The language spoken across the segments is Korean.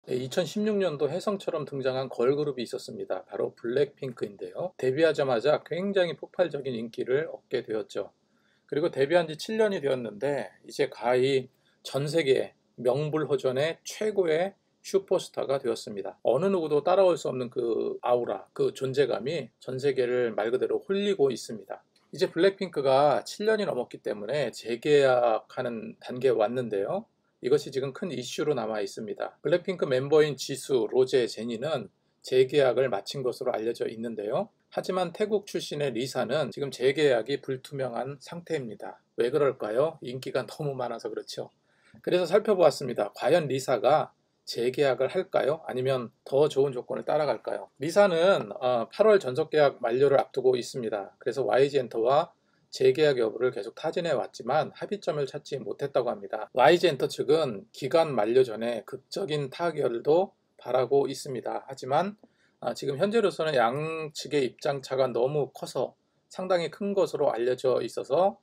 2016년도 혜성처럼 등장한 걸그룹이 있었습니다. 바로 블랙핑크인데요. 데뷔하자마자 굉장히 폭발적인 인기를 얻게 되었죠. 그리고 데뷔한 지 7년이 되었는데 이제 가히 전 세계 명불허전의 최고의 슈퍼스타가 되었습니다. 어느 누구도 따라올 수 없는 그 아우라, 그 존재감이 전 세계를 말 그대로 홀리고 있습니다. 이제 블랙핑크가 7년이 넘었기 때문에 재계약하는 단계에 왔는데요. 이것이 지금 큰 이슈로 남아 있습니다. 블랙핑크 멤버인 지수, 로제, 제니는 재계약을 마친 것으로 알려져 있는데요. 하지만 태국 출신의 리사는 지금 재계약이 불투명한 상태입니다. 왜 그럴까요? 인기가 너무 많아서 그렇죠. 그래서 살펴보았습니다. 과연 리사가 재계약을 할까요? 아니면 더 좋은 조건을 따라갈까요? 리사는 8월 전속 계약 만료를 앞두고 있습니다. 그래서 YG엔터와 재계약 여부를 계속 타진해 왔지만 합의점을 찾지 못했다고 합니다. YG엔터 측은 기간 만료 전에 극적인 타결도 바라고 있습니다. 하지만 지금 현재로서는 양측의 입장차가 너무 커서 상당히 큰 것으로 알려져 있어서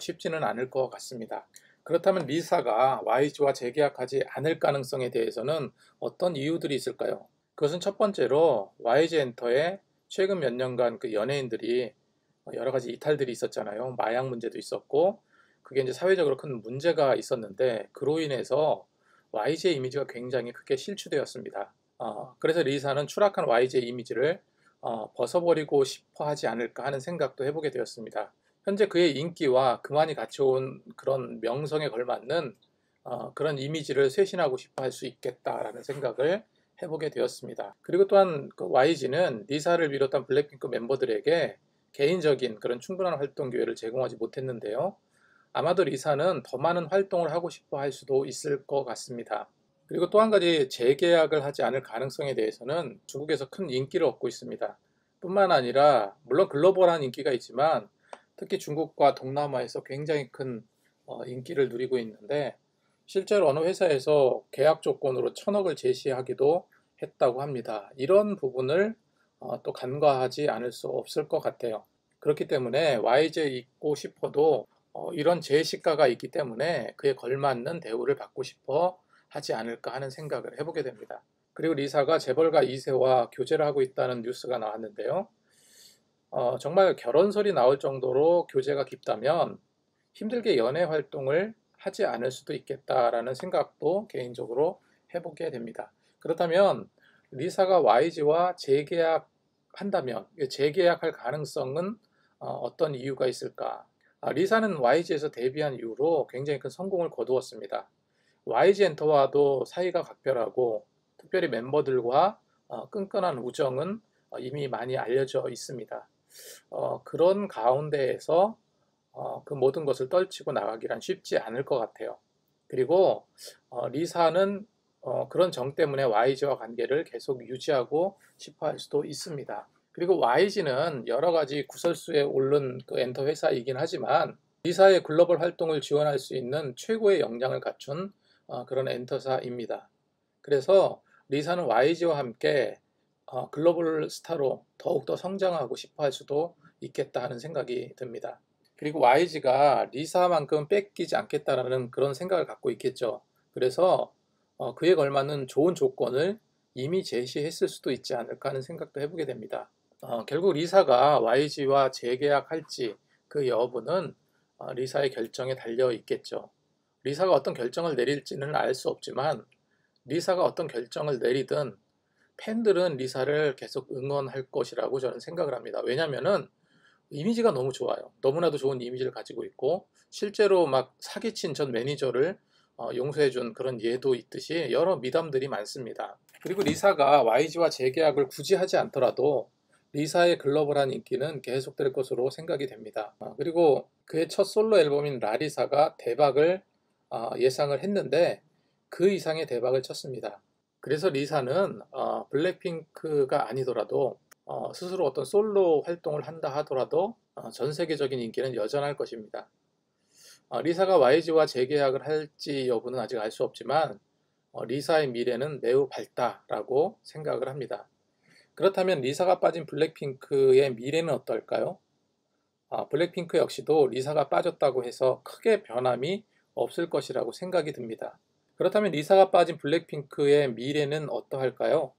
쉽지는 않을 것 같습니다. 그렇다면 리사가 YG와 재계약하지 않을 가능성에 대해서는 어떤 이유들이 있을까요? 그것은 첫 번째로 YG엔터의 최근 몇 년간 그 연예인들이 여러 가지 이탈들이 있었잖아요. 마약 문제도 있었고 그게 이제 사회적으로 큰 문제가 있었는데 그로 인해서 YG의 이미지가 굉장히 크게 실추되었습니다. 그래서 리사는 추락한 YG의 이미지를 벗어버리고 싶어 하지 않을까 하는 생각도 해보게 되었습니다. 현재 그의 인기와 그만이 갖춰온 그런 명성에 걸맞는 그런 이미지를 쇄신하고 싶어 할 수 있겠다라는 생각을 해보게 되었습니다. 그리고 또한 그 YG는 리사를 비롯한 블랙핑크 멤버들에게 개인적인 그런 충분한 활동 기회를 제공하지 못했는데요. 아마도 리사는 더 많은 활동을 하고 싶어 할 수도 있을 것 같습니다. 그리고 또 한 가지 재계약을 하지 않을 가능성에 대해서는 중국에서 큰 인기를 얻고 있습니다. 뿐만 아니라 물론 글로벌한 인기가 있지만 특히 중국과 동남아에서 굉장히 큰 인기를 누리고 있는데 실제로 어느 회사에서 계약 조건으로 1,000억을 제시하기도 했다고 합니다. 이런 부분을 또 간과하지 않을 수 없을 것 같아요. 그렇기 때문에 YG에 있고 싶어도 이런 제시가가 있기 때문에 그에 걸맞는 대우를 받고 싶어 하지 않을까 하는 생각을 해보게 됩니다. 그리고 리사가 재벌가 2세와 교제를 하고 있다는 뉴스가 나왔는데요. 정말 결혼설이 나올 정도로 교제가 깊다면 힘들게 연애 활동을 하지 않을 수도 있겠다라는 생각도 개인적으로 해보게 됩니다. 그렇다면 리사가 YG와 재계약한다면 재계약할 가능성은 어떤 이유가 있을까? 리사는 YG에서 데뷔한 이후로 굉장히 큰 성공을 거두었습니다. YG 엔터와도 사이가 각별하고 특별히 멤버들과 끈끈한 우정은 이미 많이 알려져 있습니다. 그런 가운데에서 그 모든 것을 떨치고 나가기란 쉽지 않을 것 같아요. 그리고 리사는 그런 정 때문에 YG와 관계를 계속 유지하고 싶어 할 수도 있습니다. 그리고 YG는 여러 가지 구설수에 오른 그 엔터 회사이긴 하지만 리사의 글로벌 활동을 지원할 수 있는 최고의 역량을 갖춘 그런 엔터사입니다. 그래서 리사는 YG와 함께 글로벌 스타로 더욱더 성장하고 싶어 할 수도 있겠다 하는 생각이 듭니다. 그리고 YG가 리사만큼 뺏기지 않겠다라는 그런 생각을 갖고 있겠죠. 그래서 그에 걸맞는 좋은 조건을 이미 제시했을 수도 있지 않을까 하는 생각도 해보게 됩니다. 결국 리사가 YG와 재계약할지 그 여부는 리사의 결정에 달려 있겠죠. 리사가 어떤 결정을 내릴지는 알 수 없지만 리사가 어떤 결정을 내리든 팬들은 리사를 계속 응원할 것이라고 저는 생각을 합니다. 왜냐면은 이미지가 너무 좋아요. 너무나도 좋은 이미지를 가지고 있고 실제로 막 사기친 전 매니저를 용서해준 그런 예도 있듯이 여러 미담들이 많습니다. 그리고 리사가 YG와 재계약을 굳이 하지 않더라도 리사의 글로벌한 인기는 계속될 것으로 생각이 됩니다. 그리고 그의 첫 솔로 앨범인 라리사가 대박을 예상을 했는데 그 이상의 대박을 쳤습니다. 그래서 리사는 블랙핑크가 아니더라도 스스로 어떤 솔로 활동을 한다 하더라도 전 세계적인 인기는 여전할 것입니다. 리사가 YG와 재계약을 할지 여부는 아직 알 수 없지만 리사의 미래는 매우 밝다라고 생각을 합니다. 그렇다면 리사가 빠진 블랙핑크의 미래는 어떨까요? 블랙핑크 역시도 리사가 빠졌다고 해서 크게 변함이 없을 것이라고 생각이 듭니다. 그렇다면 리사가 빠진 블랙핑크의 미래는 어떠할까요?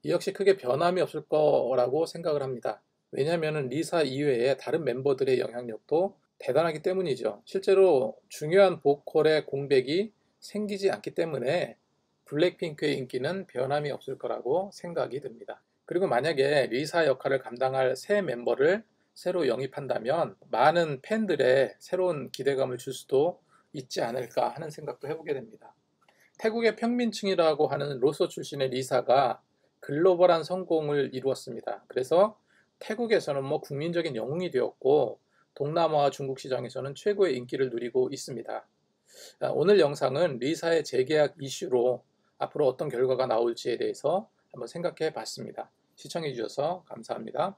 이 역시 크게 변함이 없을 거라고 생각을 합니다. 왜냐하면 리사 이외에 다른 멤버들의 영향력도 대단하기 때문이죠. 실제로 중요한 보컬의 공백이 생기지 않기 때문에 블랙핑크의 인기는 변함이 없을 거라고 생각이 듭니다. 그리고 만약에 리사 역할을 감당할 새 멤버를 새로 영입한다면 많은 팬들의 새로운 기대감을 줄 수도 있지 않을까 하는 생각도 해보게 됩니다. 태국의 평민층이라고 하는 로서 출신의 리사가 글로벌한 성공을 이루었습니다. 그래서 태국에서는 국민적인 영웅이 되었고 동남아와 중국 시장에서는 최고의 인기를 누리고 있습니다. 오늘 영상은 리사의 재계약 이슈로 앞으로 어떤 결과가 나올지에 대해서 한번 생각해 봤습니다. 시청해 주셔서 감사합니다.